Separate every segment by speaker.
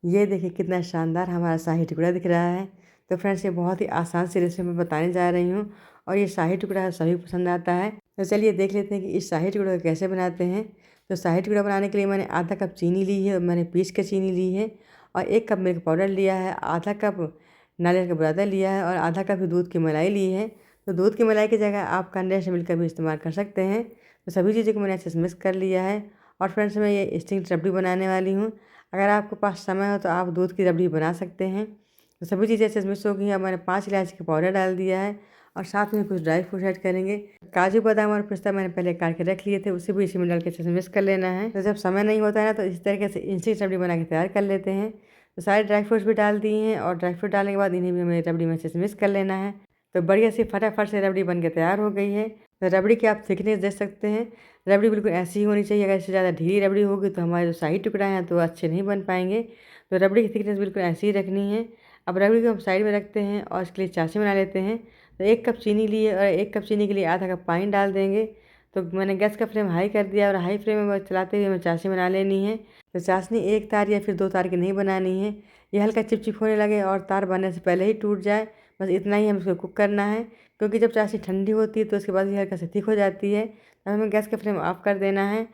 Speaker 1: ये देखिए कितना शानदार हमारा शाही टुकड़ा दिख रहा है। तो फ्रेंड्स, ये बहुत ही आसान सी रेसिपी मैं बताने जा रही हूँ और ये शाही टुकड़ा सभी को पसंद आता है। तो चलिए देख लेते हैं कि इस शाही टुकड़ा को कैसे बनाते हैं। तो शाही टुकड़ा बनाने के लिए मैंने आधा कप चीनी ली है और मैंने पीस के चीनी ली है और 1 कप मिल्क पाउडर लिया है, आधा कप नारियल का बुरादा लिया है और आधा कप दूध की मलाई ली है। तो दूध की मलाई की जगह आप कंडेंस मिल्क का भी इस्तेमाल कर सकते हैं। तो सभी चीज़ों को मैंने अच्छे से मिक्स कर लिया है और फ्रेंड्स, मैं ये स्टिंग रबड़ी बनाने वाली हूँ। अगर आपके पास समय हो तो आप दूध की रबड़ी बना सकते हैं। तो सभी चीज़ें अच्छे से मिक्स हो गई हैं। अब मैंने 5 इलायची का पाउडर डाल दिया है और साथ में कुछ ड्राई फ्रूट ऐड करेंगे। काजू बादाम और पिस्ता मैंने पहले काट के रख लिए थे, उसे भी इसी में डाल के अच्छे से मिक्स कर लेना है। तो जब समय नहीं होता है ना, तो इस तरीके से इंस्टेंट रबड़ी बना के तैयार कर लेते हैं। तो सारे ड्राई फ्रूट्स भी डाल दिए हैं और ड्राई फ्रूट डालने के बाद इन्हें भी हमें रबड़ी में अच्छे से मिक्स कर लेना है। तो बढ़िया सी फटाफट से रबड़ी बन के तैयार हो गई है। तो रबड़ी की आप थिकनेस देख सकते हैं। रबड़ी बिल्कुल ऐसी ही होनी चाहिए। अगर इससे ज़्यादा ढीली रबड़ी होगी तो हमारे जो शाही टुकड़ा हैं तो अच्छे नहीं बन पाएंगे। तो रबड़ी की थिकनेस बिल्कुल ऐसी ही रखनी है। अब रबड़ी को हम साइड में रखते हैं और इसके लिए चाशनी बना लेते हैं। तो 1 कप चीनी लिए और 1 कप चीनी के लिए आधा कप पानी डाल देंगे। तो मैंने गैस का फ्लेम हाई कर दिया और हाई फ्लेम में चलाते हुए हमें चाशनी बना लेनी है। तो चाशनी 1 तार या फिर 2 तार की नहीं बनानी है। ये हल्का चिपचिप होने लगे और तार बनने से पहले ही टूट जाए, बस इतना ही हमें इसको कुक करना है। क्योंकि जब चाशनी ठंडी होती है तो उसके बाद ये हल्का सा थिक हो जाती है। अब हमें गैस का फ्लेम ऑफ कर देना है।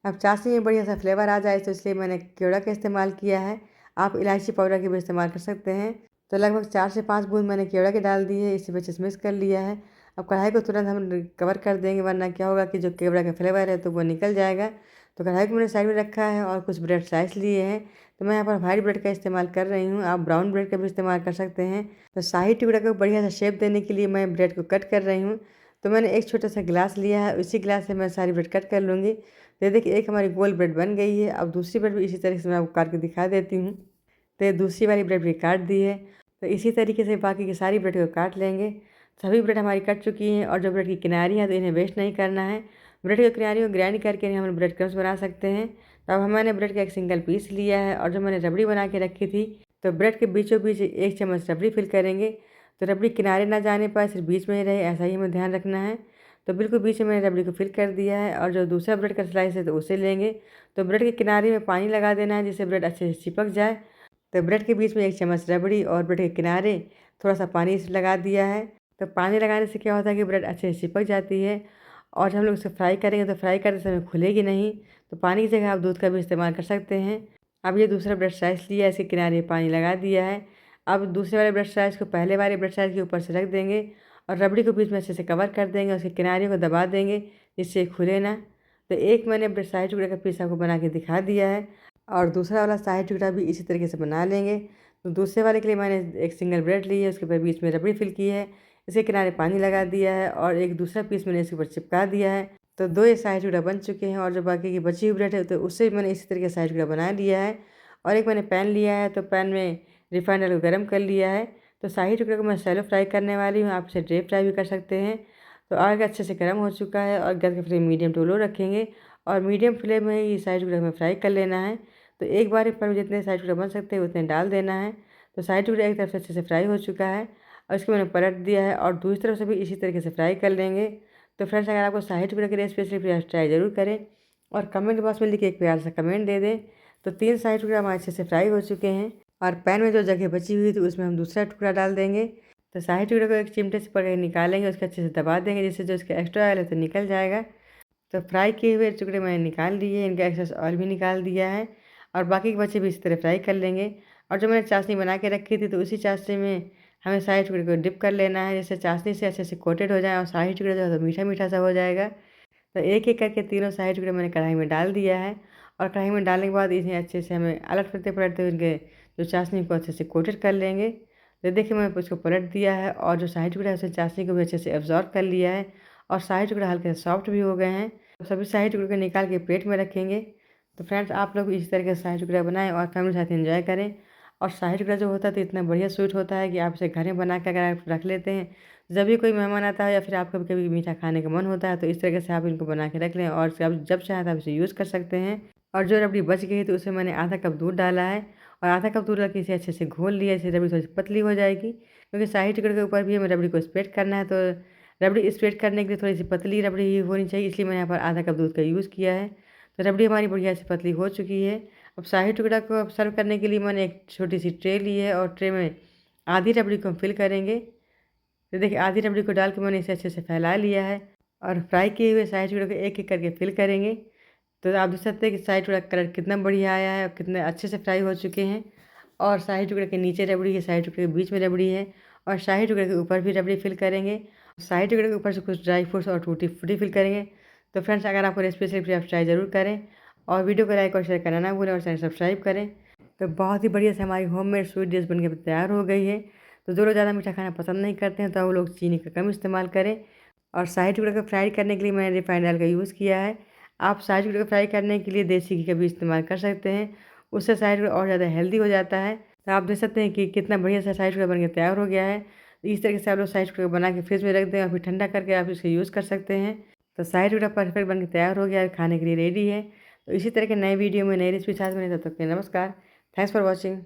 Speaker 1: अब चाशनी में बढ़िया सा फ्लेवर आ जाए तो इसलिए मैंने केवड़ा का इस्तेमाल किया है। आप इलायची पाउडर की भी इस्तेमाल कर सकते हैं। तो लगभग 4 से 5 बूंद मैंने केवड़ा के डाल दी है, इसे अच्छे से मिक्स कर लिया है। अब कढ़ाई को तुरंत हम कवर कर देंगे, वरना क्या होगा कि जो केवड़ा का फ्लेवर है तो वो निकल जाएगा। तो कढ़ाई को मैंने साइड में रखा है और कुछ ब्रेड स्लाइस लिए हैं। तो मैं यहाँ पर वाइट ब्रेड का इस्तेमाल कर रही हूँ, आप ब्राउन ब्रेड का भी इस्तेमाल कर सकते हैं। तो शाही टुकड़ा को बढ़िया सा शेप देने के लिए मैं ब्रेड को कट कर रही हूँ। तो मैंने एक छोटा सा गिलास लिया है, उसी गिलास से मैं सारी ब्रेड कट कर लूँगी। तो ये देखिए एक हमारी गोल ब्रेड बन गई है। अब दूसरी ब्रेड भी इसी तरीके से मैं आपको काट के दिखा देती हूँ। तो ये दूसरी वाली ब्रेड भी काट दी है। तो इसी तरीके से बाकी की सारी ब्रेड को काट लेंगे। सभी ब्रेड हमारी कट चुकी हैं और जो ब्रेड की किनारी है तो इन्हें वेस्ट नहीं करना है। ब्रेड की किनारी को ग्राइंड करके इन्हें हम ब्रेड क्रम्स बना सकते हैं। तो अब मैंने ब्रेड का एक सिंगल पीस लिया है और जो मैंने रबड़ी बना के रखी थी, तो ब्रेड के बीचों बीच 1 चम्मच रबड़ी फिल करेंगे। तो रबड़ी किनारे ना जाने पाए, सिर्फ बीच में ही रहे, ऐसा ही हमें ध्यान रखना है। तो बिल्कुल बीच में मैंने रबड़ी को फिल कर दिया है और जो दूसरा ब्रेड का स्लाइस है तो उसे लेंगे। तो ब्रेड के किनारे में पानी लगा देना है जिससे ब्रेड अच्छे से चिपक जाए। तो ब्रेड के बीच में 1 चम्मच रबड़ी और ब्रेड के किनारे थोड़ा सा पानी लगा दिया है। तो पानी लगाने से क्या होता है कि ब्रेड अच्छे से चिपक जाती है और जब हम लोग इसे फ्राई करेंगे तो फ्राई करते समय खुलेगी नहीं। तो पानी की जगह आप दूध का भी इस्तेमाल कर सकते हैं। अब ये दूसरा ब्रेड स्लाइस लिया है, इसके किनारे पानी लगा दिया है। अब दूसरे वाले ब्रेड स्लाइस को पहले वाले ब्रेड स्लाइस के ऊपर से रख देंगे और रबड़ी को बीच में अच्छे से कवर कर देंगे, उसके किनारे को दबा देंगे जिससे खुले ना। तो एक मैंने ब्रेड शाही टुकड़े का पीस आपको बना के दिखा दिया है और दूसरा वाला शाही टुकड़ा भी इसी तरीके से बना लेंगे। तो दूसरे वाले के लिए मैंने एक सिंगल ब्रेड ली है, उसके ऊपर बीच में रबड़ी फिल की है, इसके किनारे पानी लगा दिया है और एक दूसरा पीस मैंने इसके ऊपर चिपका दिया है। तो 2 ये शाही टुकड़ा बन चुके हैं और जो बाकी की बची हुई ब्रेड है तो उससे मैंने इसी तरीके से शाही टुकड़ा बना लिया है। और एक मैंने पैन लिया है, तो पैन में रिफाइंड ऑयल को गर्म कर लिया है। तो शाही टुकड़े को मैं शैलो फ्राई करने वाली हूँ, आप इसे डीप फ्राई भी कर सकते हैं। तो ऑयल अच्छे से गर्म हो चुका है और गैस का फ्लेम मीडियम टू लो रखेंगे और मीडियम फ्लेम में ही शाही टुकड़े हमें फ्राई कर लेना है। तो एक बार पैन में जितने शाही टुकड़े बन सकते हैं उतने डाल देना है। तो शाही टुकड़ा एक तरफ से अच्छे से फ्राई हो चुका है और इसको मैंने पलट दिया है और दूसरी तरफ से भी इसी तरीके से फ्राई कर लेंगे। तो फ्रेंड्स, अगर आपको शाही टुकड़े की रेसिपी ट्राई ज़रूर करें और कमेंट बॉक्स में लिख के एक प्यार सा कमेंट दे दें। तो 3 शाही टुकड़े हमारे अच्छे से फ्राई हो चुके हैं और पैन में जो जगह बची हुई थी उसमें हम दूसरा टुकड़ा डाल देंगे। तो शाही टुकड़े को एक चिमटे से पकड़ के निकालेंगे, उसके अच्छे से दबा देंगे जिससे जो इसका एक्स्ट्रा ऑयल है तो निकल जाएगा। तो फ्राई किए हुए टुकड़े मैंने निकाल लिए, इनका एक्सेस ऑयल भी निकाल दिया है और बाकी के बचे भी इसी तरह फ्राई कर लेंगे। और जो मैंने चाशनी बना के रखी थी तो उसी चाशनी में हमें शाही टुकड़े को डिप कर लेना है, जिससे चाशनी से अच्छे से कोटेड हो जाए और शाही टुकड़ा जो है तो मीठा मीठा सा हो जाएगा। तो एक एक करके तीनों शाही टुकड़े मैंने कढ़ाई में डाल दिया है और कढ़ाई में डालने के बाद इन्हें अच्छे से हमें अलग पलटते पलटते इनके जो चाशनी को अच्छे से कोटेड कर लेंगे। तो देखिए मैंने उसको पलट दिया है और जो शाही टुकड़ा है उसे चाशनी को भी अच्छे से एब्जॉर्ब कर लिया है और शाही टुकड़ा हल्के से सॉफ्ट भी हो गए हैं। तो सभी शाही टुकड़े को निकाल के प्लेट में रखेंगे। तो फ्रेंड्स, आप लोग इसी तरह के शाही टुकड़ा बनाएं और फैमिली के साथ एंजॉय करें। और शाही टुकड़ा जो होता है तो इतना बढ़िया स्वीट होता है कि आप इसे घर में बना के अगर आप रख लेते हैं, जब भी कोई मेहमान आता है या फिर आपका कभी कभी मीठा खाने का मन होता है तो इस तरीके से आप इनको बना के रख लें और जब जब चाहें तो आप इसे यूज़ कर सकते हैं। और जो रबड़ी बच गई है तो उसमें मैंने आधा कप दूध डाला है और आधा कप दूध डाल के इसे अच्छे से घोल लिया, इससे रबड़ी थोड़ी सी पतली हो जाएगी क्योंकि शाही टुकड़े के ऊपर भी हमें रबड़ी को स्प्रेड करना है। तो रबड़ी स्प्रेड करने के लिए थोड़ी सी पतली रबड़ी ही होनी चाहिए, इसलिए मैंने यहाँ पर आधा कप दूध का यूज़ किया है। तो रबड़ी हमारी बढ़िया से पतली हो चुकी है। अब शाही टुकड़ा को अब सर्व करने के लिए मैंने एक छोटी सी ट्रे ली है और ट्रे में आधी रबड़ी को हम फिल करेंगे। तो देखिए आधी रबड़ी को डाल के मैंने इसे अच्छे से फैला लिया है और फ्राई किए हुए शाही टुकड़े को एक एक करके फिल करेंगे। तो आप देख सकते हैं कि शाही टुकड़ा का कलर कितना बढ़िया आया है और कितने अच्छे से फ्राई हो चुके हैं। और शाही टुकड़े के नीचे रबड़ी है, शाही टुकड़े के बीच में रबड़ी है और शाही टुकड़े के ऊपर भी रबड़ी फिल करेंगे। शाही टुकड़े के ऊपर से कुछ ड्राई फ्रूट्स और टूटी फ्रूटी फिल करेंगे। तो फ्रेंड्स अगर आपको रेसिपी आप ट्राई ज़रूर करें और वीडियो को लाइक और शेयर करना ना भूलें और चैनल सब्सक्राइब करें। तो बहुत ही बढ़िया से हमारी होममेड स्वीट डिश बनकर तैयार हो गई है। तो जो लोग ज़्यादा मीठा खाना पसंद नहीं करते हैं तो वो लोग चीनी का कम इस्तेमाल करें। और शाही टुकड़े को फ्राई करने के लिए मैंने रिफाइंड ऑयल का यूज़ किया है। आप शाही टुकड़े को फ्राई करने के लिए देसी घी का भी इस्तेमाल कर सकते हैं, उससे शाही टुकड़ा और ज़्यादा हेल्दी हो जाता है। तो आप देख सकते हैं कि कितना बढ़िया सा शाही टुकड़ा बनकर तैयार हो गया है। तो इस तरीके से आप लोग शाही टुकड़ा बना के फ्रिज में रख दें और फिर ठंडा करके आप इसको यूज़ कर सकते हैं। तो शाही टुकड़ा परफेक्ट बनकर तैयार हो गया है, खाने के लिए रेडी है। तो इसी तरह के नए वीडियो में नई रेसिपी साथ में, तब तक के नमस्कार। Thanks for watching.